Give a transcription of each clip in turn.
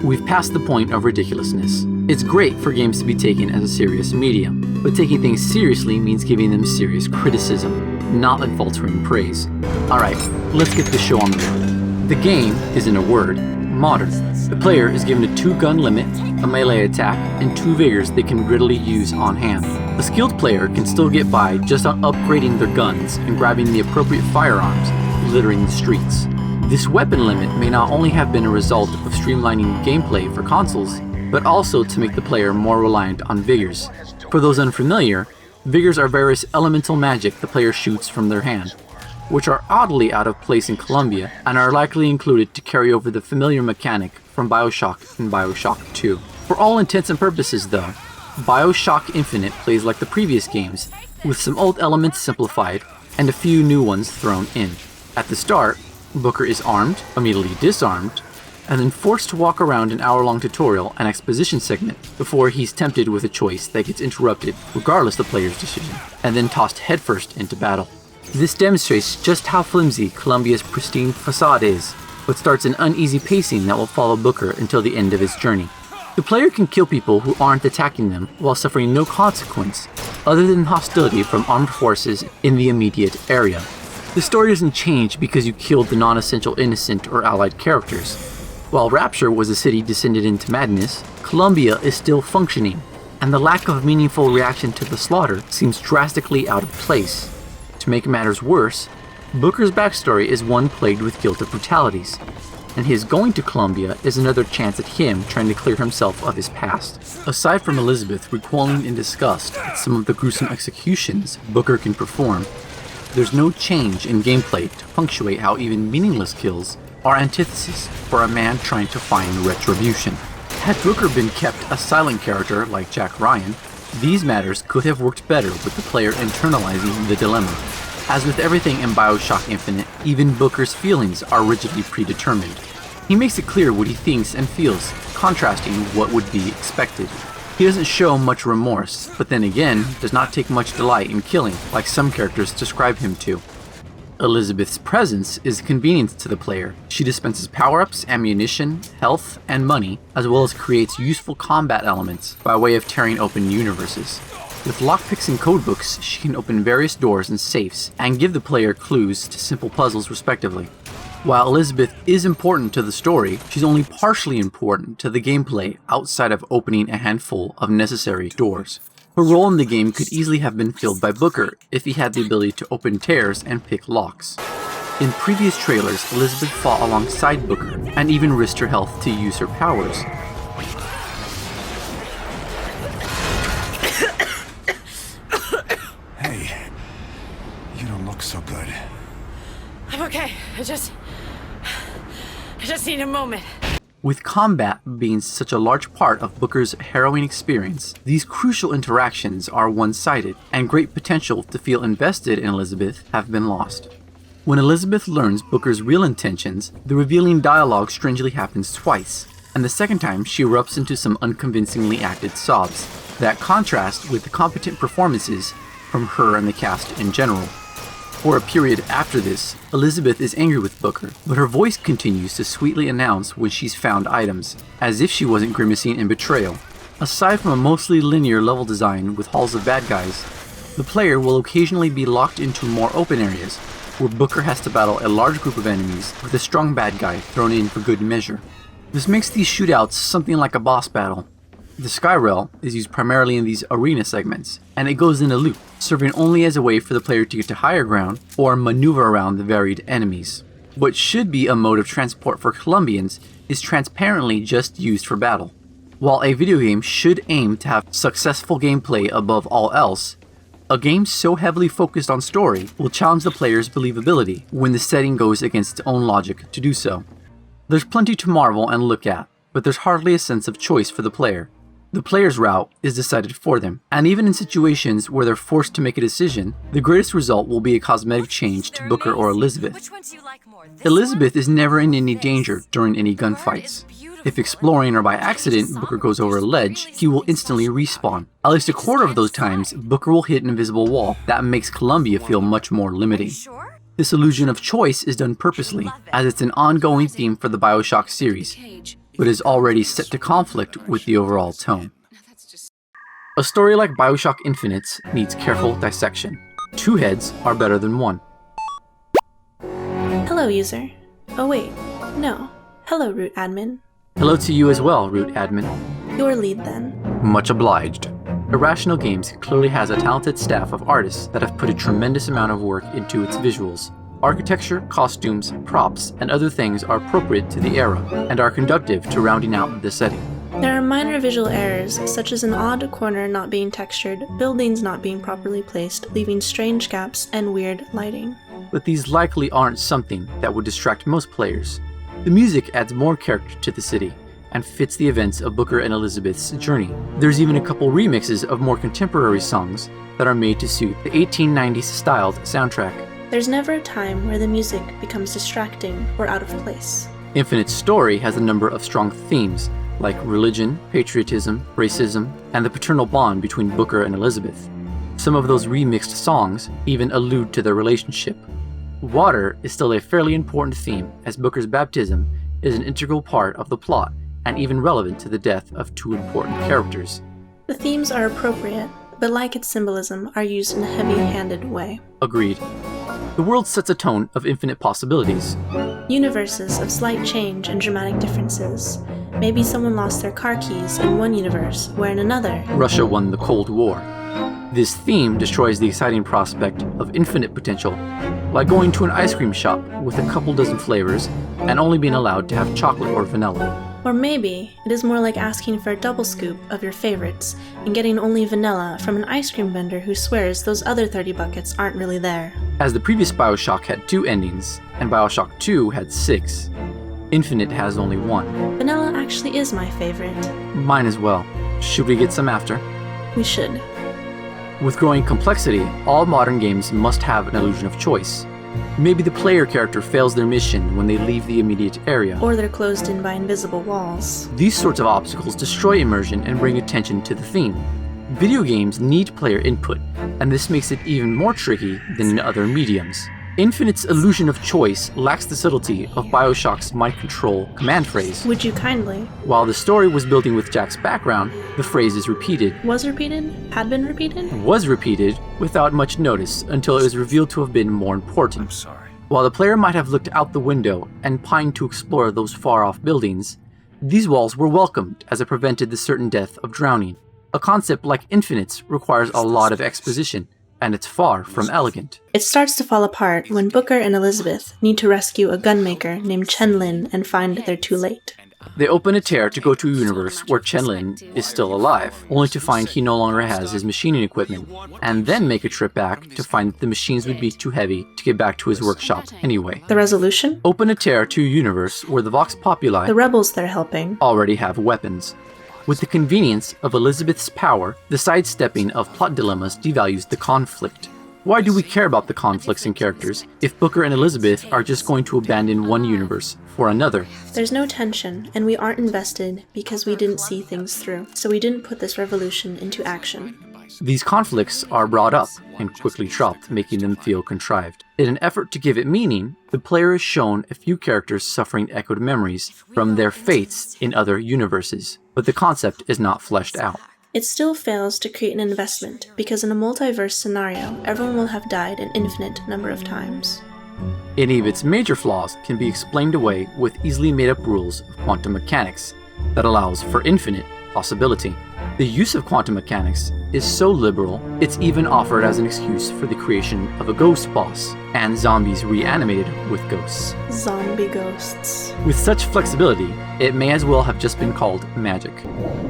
We've passed the point of ridiculousness. It's great for games to be taken as a serious medium, but taking things seriously means giving them serious criticism, not unfaltering praise. Alright, let's get this show on the road. The game is, in a word, modern. The player is given a 2-gun limit, a melee attack, and 2 vigors they can readily use on hand. A skilled player can still get by just on upgrading their guns and grabbing the appropriate firearms, littering the streets. This weapon limit may not only have been a result of streamlining gameplay for consoles, but also to make the player more reliant on vigors. For those unfamiliar, vigors are various elemental magic the player shoots from their hand, which are oddly out of place in Columbia and are likely included to carry over the familiar mechanic from BioShock and BioShock 2. For all intents and purposes though, BioShock Infinite plays like the previous games, with some old elements simplified and a few new ones thrown in. At the start, Booker is armed, immediately disarmed, and then forced to walk around an hour-long tutorial and exposition segment before he's tempted with a choice that gets interrupted regardless of the player's decision, and then tossed headfirst into battle. This demonstrates just how flimsy Columbia's pristine facade is, but starts an uneasy pacing that will follow Booker until the end of his journey. The player can kill people who aren't attacking them while suffering no consequence other than hostility from armed forces in the immediate area. The story doesn't change because you killed the non-essential innocent or allied characters. While Rapture was a city descended into madness, Columbia is still functioning, and the lack of meaningful reaction to the slaughter seems drastically out of place. To make matters worse, Booker's backstory is one plagued with guilt of brutalities, and his going to Columbia is another chance at him trying to clear himself of his past. Aside from Elizabeth recoiling in disgust at some of the gruesome executions Booker can perform, there's no change in gameplay to punctuate how even meaningless kills are antithesis for a man trying to find retribution. Had Booker been kept a silent character like Jack Ryan, these matters could have worked better with the player internalizing the dilemma. As with everything in BioShock Infinite, even Booker's feelings are rigidly predetermined. He makes it clear what he thinks and feels, contrasting what would be expected. He doesn't show much remorse, but then again, does not take much delight in killing, like some characters describe him to. Elizabeth's presence is a convenience to the player. She dispenses power-ups, ammunition, health, and money, as well as creates useful combat elements by way of tearing open universes. With lockpicks and codebooks, she can open various doors and safes, and give the player clues to simple puzzles respectively. While Elizabeth is important to the story, she's only partially important to the gameplay outside of opening a handful of necessary doors. Her role in the game could easily have been filled by Booker if he had the ability to open tears and pick locks. In previous trailers, Elizabeth fought alongside Booker and even risked her health to use her powers. Hey, you don't look so good. I'm okay. I just need a moment. With combat being such a large part of Booker's harrowing experience, these crucial interactions are one-sided, and great potential to feel invested in Elizabeth have been lost. When Elizabeth learns Booker's real intentions, the revealing dialogue strangely happens twice, and the second time she erupts into some unconvincingly acted sobs that contrast with the competent performances from her and the cast in general. For a period after this, Elizabeth is angry with Booker, but her voice continues to sweetly announce when she's found items, as if she wasn't grimacing in betrayal. Aside from a mostly linear level design with halls of bad guys, the player will occasionally be locked into more open areas, where Booker has to battle a large group of enemies with a strong bad guy thrown in for good measure. This makes these shootouts something like a boss battle. The Skyrail is used primarily in these arena segments, and it goes in a loop, serving only as a way for the player to get to higher ground or maneuver around the varied enemies. What should be a mode of transport for Columbians is transparently just used for battle. While a video game should aim to have successful gameplay above all else, a game so heavily focused on story will challenge the player's believability when the setting goes against its own logic to do so. There's plenty to marvel and look at, but there's hardly a sense of choice for the player. The player's route is decided for them, and even in situations where they're forced to make a decision, the greatest result will be a cosmetic change to Booker or Elizabeth. Elizabeth is never in any danger during any gunfights. If exploring or by accident Booker goes over a ledge, he will instantly respawn. At least a quarter of those times, Booker will hit an invisible wall that makes Columbia feel much more limiting. This illusion of choice is done purposely, as it's an ongoing theme for the BioShock series. but is already set to conflict with the overall tone. A story like BioShock Infinite's needs careful dissection. Two heads are better than one. Hello, user. Oh wait, no. Hello, root admin. Hello to you as well, root admin. Your lead then. Much obliged. Irrational Games clearly has a talented staff of artists that have put a tremendous amount of work into its visuals. Architecture, costumes, props, and other things are appropriate to the era, and are conducive to rounding out the setting. There are minor visual errors, such as an odd corner not being textured, buildings not being properly placed, leaving strange gaps, and weird lighting. But these likely aren't something that would distract most players. The music adds more character to the city, and fits the events of Booker and Elizabeth's journey. There's even a couple remixes of more contemporary songs that are made to suit the 1890s styled soundtrack. There's never a time where the music becomes distracting or out of place. Infinite's story has a number of strong themes, like religion, patriotism, racism, and the paternal bond between Booker and Elizabeth. Some of those remixed songs even allude to their relationship. Water is still a fairly important theme, as Booker's baptism is an integral part of the plot, and even relevant to the death of two important characters. The themes are appropriate, but like its symbolism, are used in a heavy-handed way. Agreed. The world sets a tone of infinite possibilities. Universes of slight change and dramatic differences. Maybe someone lost their car keys in one universe, where in another, Russia won the Cold War. This theme destroys the exciting prospect of infinite potential, like going to an ice cream shop with a couple dozen flavors and only being allowed to have chocolate or vanilla. Or maybe it is more like asking for a double scoop of your favorites and getting only vanilla from an ice cream vendor who swears those other 30 buckets aren't really there. As the previous BioShock had 2 endings, and BioShock 2 had 6, Infinite has only 1. Vanilla actually is my favorite. Mine as well. Should we get some after? We should. With growing complexity, all modern games must have an illusion of choice. Maybe the player character fails their mission when they leave the immediate area. Or they're closed in by invisible walls. These sorts of obstacles destroy immersion and bring attention to the theme. Video games need player input, and this makes it even more tricky than in other mediums. Infinite's illusion of choice lacks the subtlety of BioShock's mind control command phrase. Would you kindly? While the story was building with Jack's background, the phrase is repeated. Was repeated? Had been repeated? Was repeated without much notice until it was revealed to have been more important. I'm sorry. While the player might have looked out the window and pined to explore those far-off buildings, these walls were welcomed as it prevented the certain death of drowning. A concept like Infinite's requires a lot of exposition, and it's far from elegant. It starts to fall apart when Booker and Elizabeth need to rescue a gunmaker named Chen Lin and find they're too late. They open a tear to go to a universe where Chen Lin is still alive, only to find he no longer has his machining equipment, and then make a trip back to find that the machines would be too heavy to get back to his workshop anyway. The resolution? Open a tear to a universe where the Vox Populi, The rebels they're helping, already have weapons. With the convenience of Elizabeth's power, the sidestepping of plot dilemmas devalues the conflict. Why do we care about the conflicts and characters if Booker and Elizabeth are just going to abandon one universe for another? There's no tension, and we aren't invested because we didn't see things through, so we didn't put this revolution into action. These conflicts are brought up and quickly dropped, making them feel contrived. In an effort to give it meaning, the player is shown a few characters suffering echoed memories from their fates in other universes, but the concept is not fleshed out. It still fails to create an investment, because in a multiverse scenario, everyone will have died an infinite number of times. Any of its major flaws can be explained away with easily made-up rules of quantum mechanics that allows for infinite possibility. The use of quantum mechanics is so liberal, it's even offered as an excuse for the creation of a ghost boss, and zombies reanimated with ghosts. Zombie ghosts. With such flexibility, it may as well have just been called magic.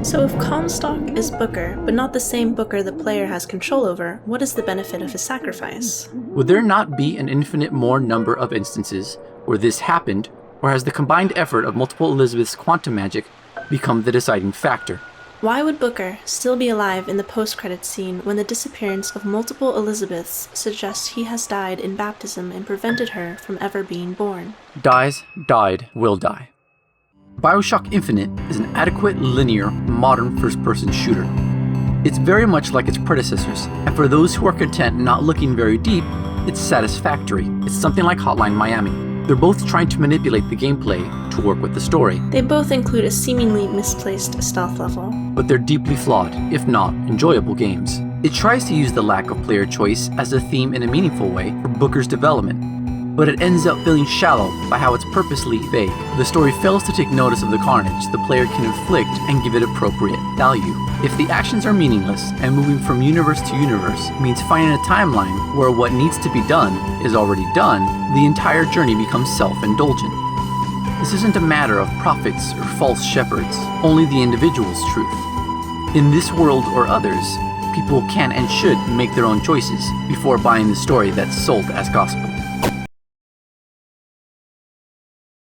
So if Comstock is Booker, but not the same Booker the player has control over, what is the benefit of his sacrifice? Would there not be an infinite more number of instances where this happened, or has the combined effort of multiple Elizabeth's quantum magic become the deciding factor? Why would Booker still be alive in the post-credits scene when the disappearance of multiple Elizabeths suggests he has died in baptism and prevented her from ever being born? Dies, died, will die. BioShock Infinite is an adequate, linear, modern first-person shooter. It's very much like its predecessors, and for those who are content not looking very deep, it's satisfactory. It's something like Hotline Miami. They're both trying to manipulate the gameplay to work with the story, They both include a seemingly misplaced stealth level. but they're deeply flawed, if not enjoyable games. It tries to use the lack of player choice as a theme in a meaningful way for Booker's development, but it ends up feeling shallow by how it's purposely vague. The story fails to take notice of the carnage the player can inflict and give it appropriate value. If the actions are meaningless and moving from universe to universe means finding a timeline where what needs to be done is already done, the entire journey becomes self-indulgent. This isn't a matter of prophets or false shepherds, only the individual's truth. In this world or others, people can and should make their own choices before buying the story that's sold as gospel.